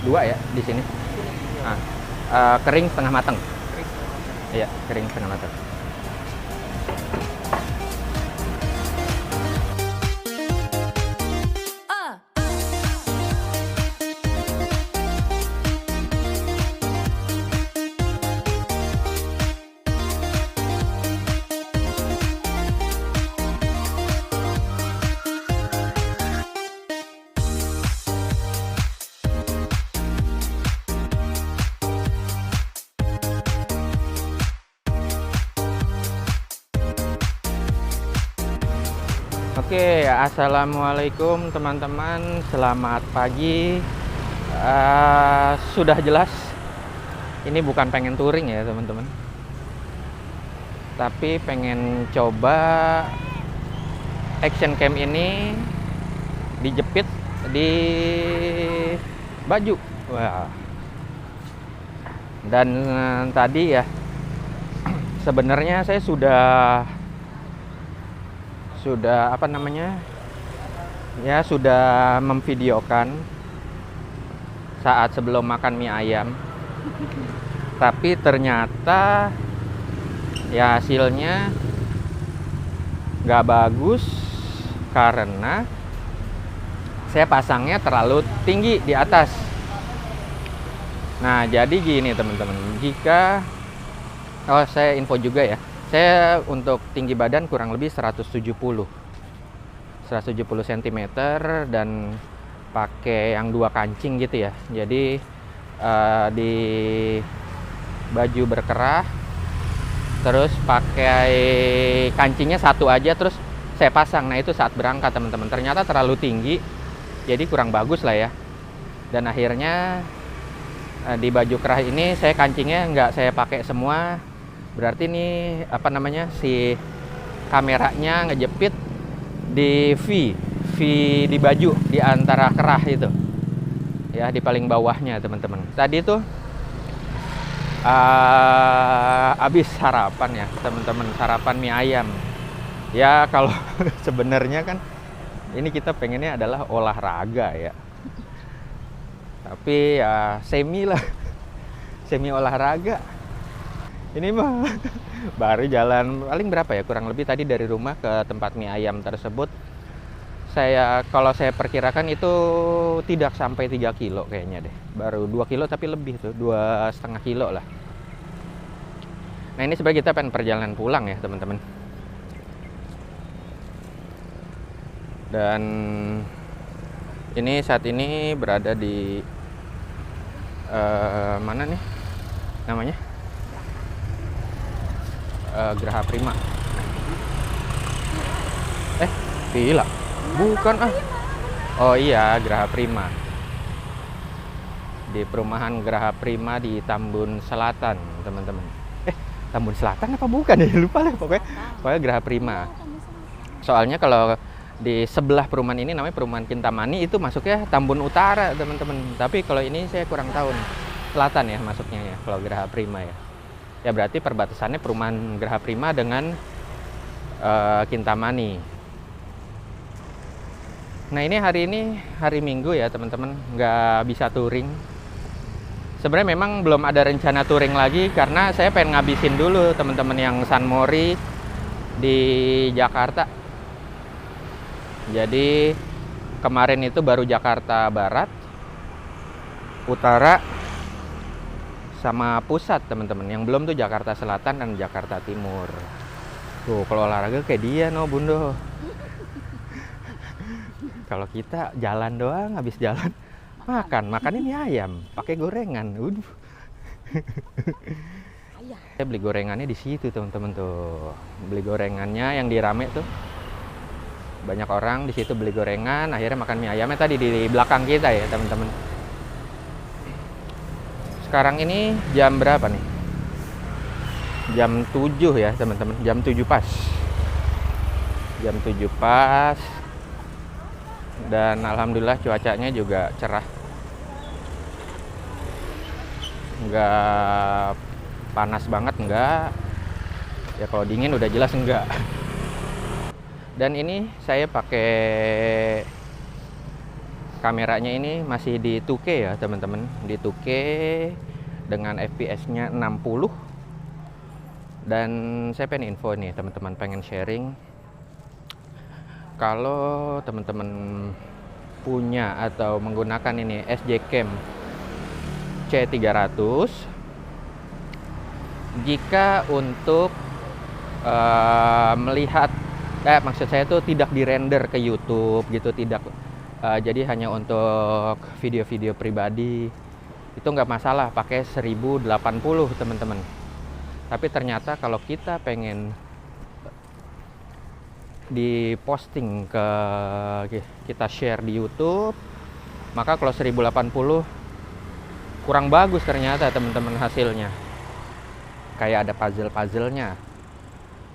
dua ya di sini. Nah, kering setengah matang. Iya, kering setengah matang. Oke, assalamualaikum teman-teman, selamat pagi. Sudah jelas, ini bukan pengen touring ya teman-teman, tapi pengen coba action cam ini dijepit di baju. Wah. Dan tadi ya, sebenarnya saya sudah apa namanya ya, sudah memvideokan saat sebelum makan mie ayam, tapi ternyata ya hasilnya nggak bagus karena saya pasangnya terlalu tinggi di atas. Nah, jadi gini teman-teman, saya info juga ya, saya untuk tinggi badan kurang lebih 170 cm dan pakai yang 2 kancing gitu ya. Jadi di baju berkerah, terus pakai kancingnya satu aja, terus saya pasang. Nah, itu saat berangkat teman-teman, ternyata terlalu tinggi, jadi kurang bagus lah ya. Dan akhirnya di baju kerah ini saya kancingnya nggak saya pakai semua. Berarti ini apa namanya, si kameranya ngejepit di V di baju, di antara kerah itu ya, di paling bawahnya teman-teman. Tadi tuh habis sarapan ya teman-teman, sarapan mie ayam ya. Kalau sebenarnya kan ini kita pengennya adalah olahraga ya, tapi ya semi olahraga. Ini mah baru jalan paling berapa ya, kurang lebih tadi dari rumah ke tempat mie ayam tersebut, kalau saya perkirakan itu tidak sampai 3 kilo kayaknya deh, baru 2 kilo tapi lebih tuh, 2,5 kilo lah. Nah, ini sebenarnya kita pengen perjalanan pulang ya teman-teman. Dan ini saat ini berada di mana nih namanya, Geraha Prima. Gila, bukan oh iya, Geraha Prima, di perumahan Geraha Prima di Tambun Selatan teman-teman. Tambun Selatan apa bukan ya, lupa lah pokoknya Geraha Prima. Soalnya kalau di sebelah perumahan ini namanya perumahan Kintamani, itu masuknya Tambun Utara teman-teman, tapi kalau ini saya kurang tahu nih, selatan ya masuknya ya kalau Geraha Prima ya. Ya berarti perbatasannya perumahan Geraha Prima dengan Kintamani. Nah, ini hari Minggu ya teman-teman, nggak bisa touring. Sebenarnya memang belum ada rencana touring lagi karena saya pengen ngabisin dulu teman-teman yang San Mori di Jakarta. Jadi kemarin itu baru Jakarta Barat, Utara, sama pusat teman-teman. Yang belum tuh Jakarta Selatan dan Jakarta Timur. Tuh kalau olahraga kayak dia Bundo. Kalau kita jalan doang, habis jalan makan ini ayam pakai gorengan. Saya beli gorengannya di situ teman-teman tuh. Beli gorengannya yang di Rame tuh. Banyak orang di situ beli gorengan, akhirnya makan mie ayamnya tadi di belakang kita ya teman-teman. Sekarang ini jam berapa nih? Jam 7 ya teman-teman, jam 7 pas. Jam 7 pas. Dan alhamdulillah cuacanya juga cerah. Enggak panas banget, enggak. Ya kalau dingin udah jelas enggak. Dan ini saya pakai Kameranya ini masih di 2K ya teman-teman, di 2K dengan FPS-nya 60. Dan saya pengen info nih teman-teman, pengen sharing kalau teman-teman punya atau menggunakan ini SJ Cam C300, jika untuk melihat maksud saya tuh tidak dirender ke YouTube gitu, tidak jadi hanya untuk video-video pribadi, itu nggak masalah pakai 1080 teman-teman. Tapi ternyata kalau kita pengen diposting ke kita share di YouTube, maka kalau 1080 kurang bagus ternyata teman-teman hasilnya. Kayak ada puzzle-puzzlenya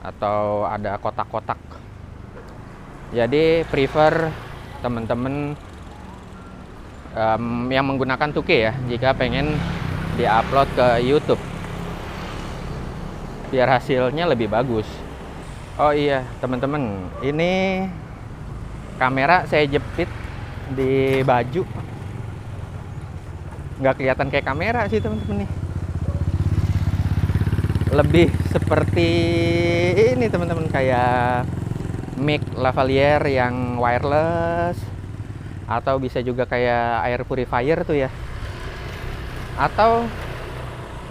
atau ada kotak-kotak. Jadi prefer teman-teman yang menggunakan 2K ya, jika pengen diupload ke YouTube biar hasilnya lebih bagus. Oh iya teman-teman, ini kamera saya jepit di baju, nggak kelihatan kayak kamera sih teman-teman nih, lebih seperti ini teman-teman, kayak mic lavalier yang wireless, atau bisa juga kayak air purifier tuh ya, atau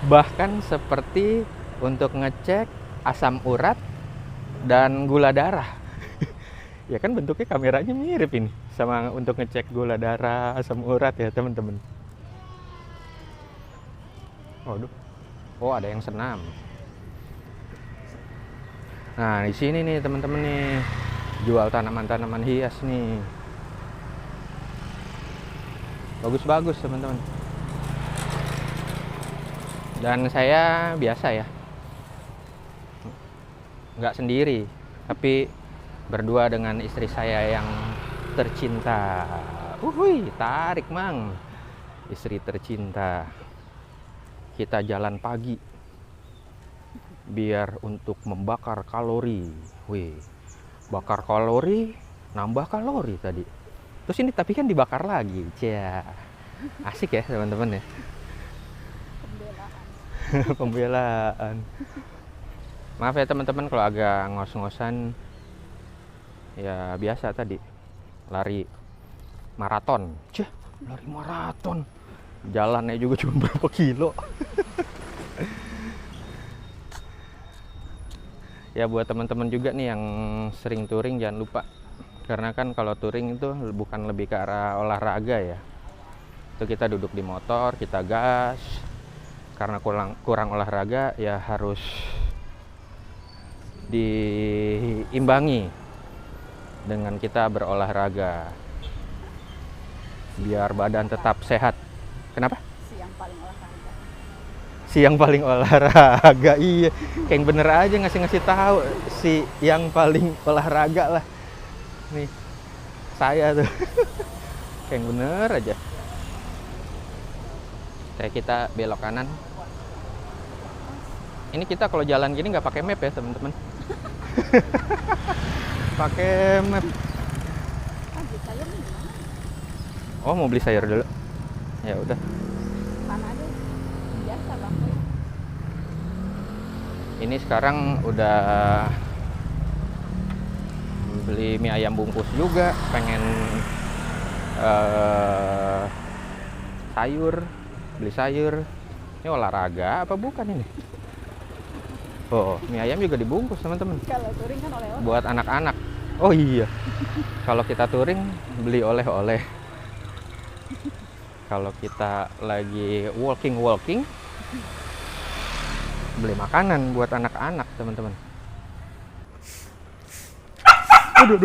bahkan seperti untuk ngecek asam urat dan gula darah. Ya kan bentuknya kameranya mirip ini sama untuk ngecek gula darah, asam urat ya teman-teman. Waduh. Oh, ada yang senam. Nah, di sini nih teman-teman nih, jual tanaman-tanaman hias nih. Bagus-bagus teman-teman. Dan saya biasa ya, nggak sendiri, tapi berdua dengan istri saya yang tercinta. Tarik mang, istri tercinta. Kita jalan pagi biar untuk membakar kalori. Bakar kalori, nambah kalori tadi. Terus ini tapi kan dibakar lagi. Cia. Asik ya teman-teman ya. Pembelaan. Maaf ya teman-teman kalau agak ngos-ngosan. Ya biasa tadi. Lari maraton. Lari maraton. Jalannya juga cuma berapa kilo. Ya buat teman-teman juga nih yang sering touring, jangan lupa, karena kan kalau touring itu bukan lebih ke arah olahraga ya, itu kita duduk di motor, kita gas, karena kurang olahraga ya harus diimbangi dengan kita berolahraga biar badan tetap sehat. Kenapa? Yang paling olahraga. Iya, kayak bener aja ngasih tahu si yang paling olahraga lah nih, saya tuh. Kayak bener aja. Kayak kita belok kanan. Ini kita kalau jalan gini nggak pakai map ya teman-teman. Pakai map. Oh, mau beli sayur dulu. Ya udah. Ini sekarang udah beli mie ayam bungkus juga, pengen beli sayur. Ini olahraga apa bukan ini? Oh, mie ayam juga dibungkus teman-teman. Kalau touring kan oleh-oleh. Buat anak-anak. Oh iya. Kalau kita touring beli oleh-oleh. Kalau kita lagi walking beli makanan buat anak-anak teman-teman. Aduh.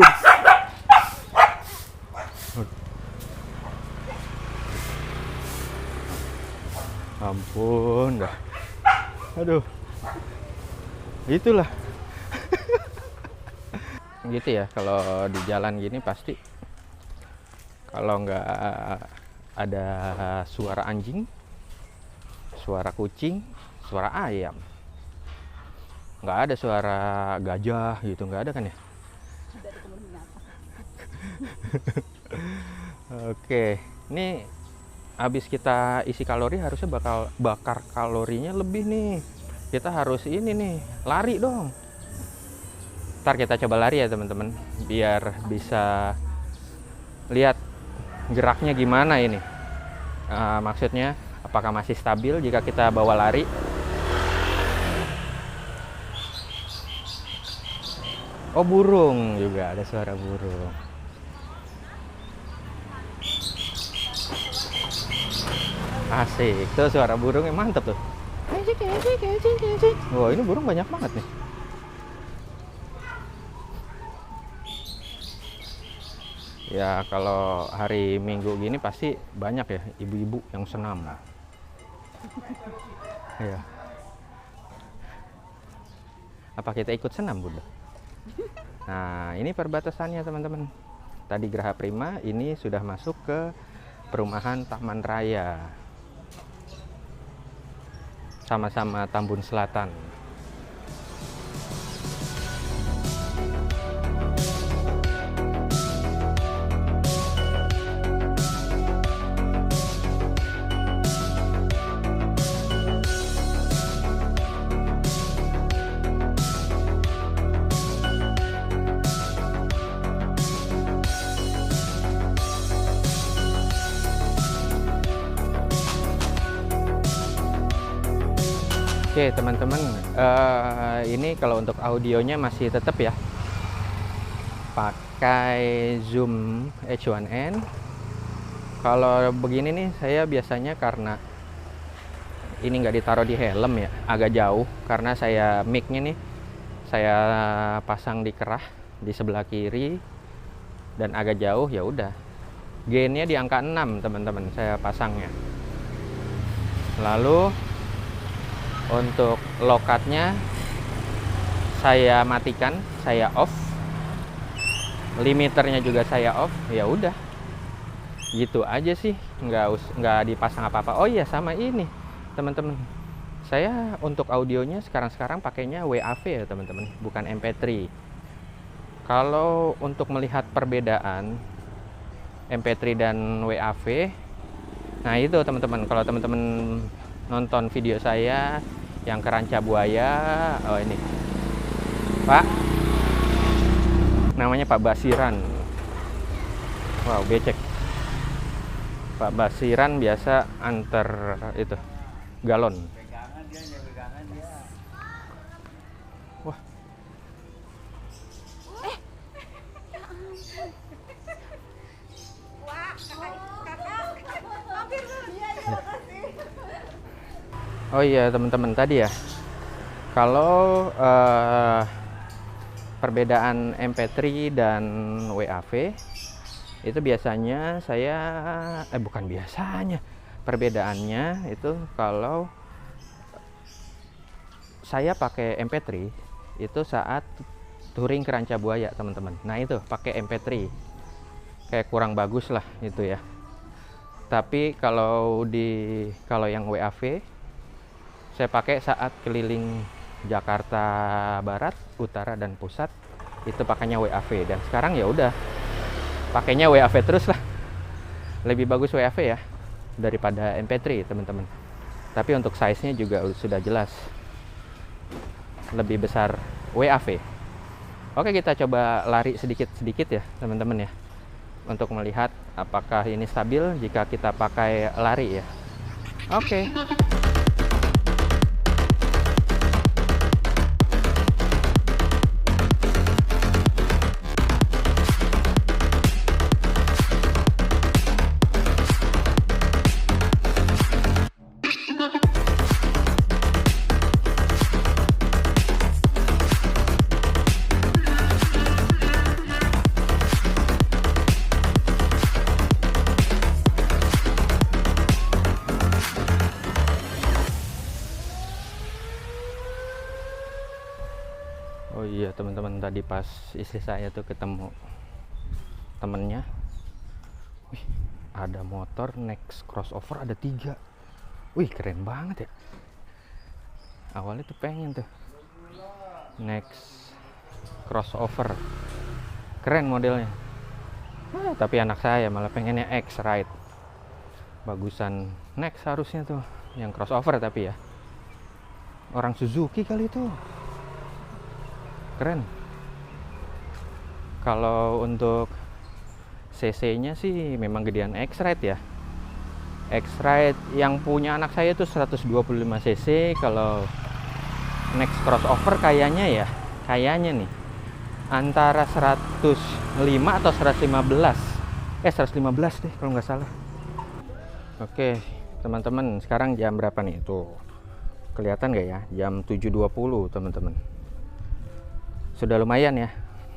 Ampun dah. Aduh. Itulah. Gitu ya, kalau di jalan gini pasti kalau nggak ada suara anjing, suara kucing, suara ayam, nggak ada suara gajah gitu, nggak ada kan ya? Oke, ini habis kita isi kalori harusnya bakal bakar kalorinya lebih nih. Kita harus ini nih, lari dong. Ntar kita coba lari ya teman-teman, biar bisa lihat geraknya gimana ini. Maksudnya apakah masih stabil jika kita bawa lari. Oh, burung juga, ada suara burung. Asik, tuh suara burungnya mantep tuh. Wah, ini burung banyak banget nih. Ya, kalau hari Minggu gini pasti banyak ya ibu-ibu yang senam. Ya. Apa kita ikut senam, Bunda? Nah, ini perbatasannya teman-teman. Tadi Geraha Prima, ini sudah masuk ke perumahan Taman Raya. Sama-sama Tambun Selatan. Oke teman-teman, ini kalau untuk audionya masih tetap ya pakai Zoom H1n. Kalau begini nih saya biasanya karena ini nggak ditaruh di helm ya, agak jauh karena saya mic-nya nih saya pasang di kerah di sebelah kiri dan agak jauh, ya udah. Gainnya di angka 6 teman-teman saya pasangnya. Lalu untuk lokatnya saya matikan, saya off. Limiternya juga saya off. Ya udah. Gitu aja sih, nggak dipasang apa-apa. Oh iya, sama ini, teman-teman. Saya untuk audionya sekarang pakainya WAV ya, teman-teman, bukan MP3. Kalau untuk melihat perbedaan MP3 dan WAV, nah itu teman-teman, kalau teman-teman nonton video saya yang ke Ranca Buaya, oh ini Pak, namanya Pak Basiran. Wow, becek. Pak Basiran biasa antar itu galon. Wah. Oh iya teman-teman, tadi ya kalau perbedaan MP3 dan WAV itu biasanya saya bukan biasanya, perbedaannya itu kalau saya pakai MP3 itu saat touring ke Ranca Buaya teman-teman. Nah itu pakai MP3 kayak kurang bagus lah itu ya. Tapi kalau yang WAV saya pakai saat keliling Jakarta Barat, Utara dan Pusat, itu pakainya WAV. Dan sekarang ya udah pakainya WAV terus lah. Lebih bagus WAV ya daripada MP3 teman-teman. Tapi untuk size-nya juga sudah jelas lebih besar WAV. Oke, kita coba lari sedikit-sedikit ya teman-teman ya, untuk melihat apakah ini stabil jika kita pakai lari ya. Oke. Oh iya teman-teman, tadi pas istri saya tuh ketemu temennya, wih ada motor Next crossover ada 3, wih keren banget ya. Awalnya tuh pengen tuh Next crossover, keren modelnya. Tapi anak saya malah pengennya X-Ride. Bagusan Next harusnya tuh, yang crossover tapi ya. Orang Suzuki kali itu. Keren. Kalau untuk cc-nya sih memang gedean X-Ride ya. X-Ride yang punya anak saya itu 125 cc. Kalau Next crossover kayaknya nih antara 105 atau 115. 115 deh kalau nggak salah. Oke, teman-teman, sekarang jam berapa nih? Tuh. Kelihatan nggak ya? Jam 7.20, teman-teman. Sudah lumayan ya.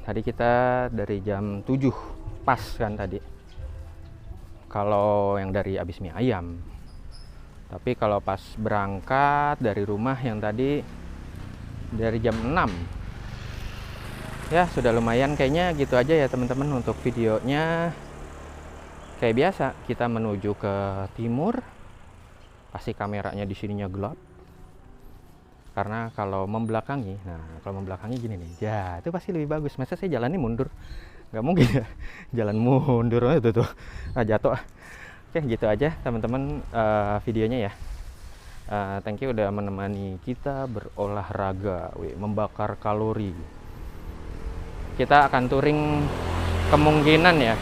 Tadi kita dari jam 7 pas kan tadi. Kalau yang dari abis mie ayam. Tapi kalau pas berangkat dari rumah yang tadi dari jam 6. Ya, sudah lumayan kayaknya gitu aja ya teman-teman untuk videonya. Kayak biasa, kita menuju ke timur. Pasti kameranya di sininya gelap. Karena kalau membelakangi gini nih, ya itu pasti lebih bagus. Masa saya jalannya mundur? Nggak mungkin ya, jalan mundur itu tuh. Jatuh. Oke, gitu aja teman-teman videonya ya. Thank you udah menemani kita berolahraga, membakar kalori. Kita akan touring kemungkinan ya.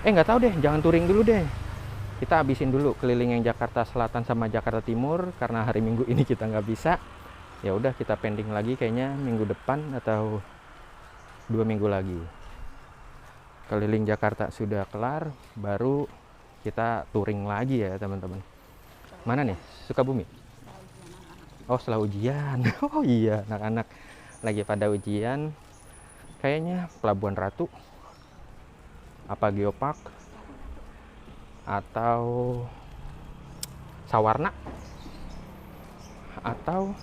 Nggak tahu deh, jangan touring dulu deh. Kita habisin dulu keliling yang Jakarta Selatan sama Jakarta Timur karena hari Minggu ini kita nggak bisa. Ya udah, kita pending lagi kayaknya minggu depan atau 2 minggu lagi. Keliling Jakarta sudah kelar, baru kita touring lagi ya teman-teman. Mana nih? Sukabumi? Oh, setelah ujian. Oh iya, anak-anak lagi pada ujian. Kayaknya Pelabuhan Ratu, apa Geopark, atau Sawarna, atau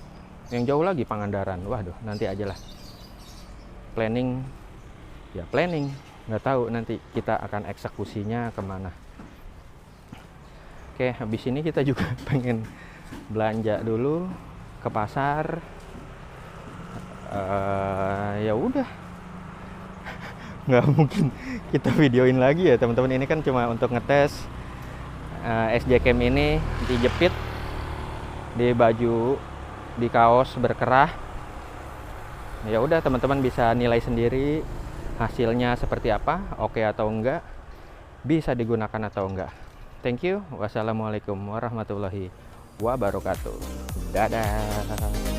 yang jauh lagi Pangandaran. Waduh, nanti aja lah. Planning, nggak tahu nanti kita akan eksekusinya kemana. Oke, habis ini kita juga pengen belanja dulu ke pasar. Ya udah, nggak mungkin kita videoin lagi ya teman-teman. Ini kan cuma untuk ngetes SJ Cam ini dijepit di baju, di kaos berkerah. Ya udah, teman-teman bisa nilai sendiri hasilnya seperti apa, oke atau enggak, bisa digunakan atau enggak. Thank you. Wassalamualaikum warahmatullahi wabarakatuh. Dadah.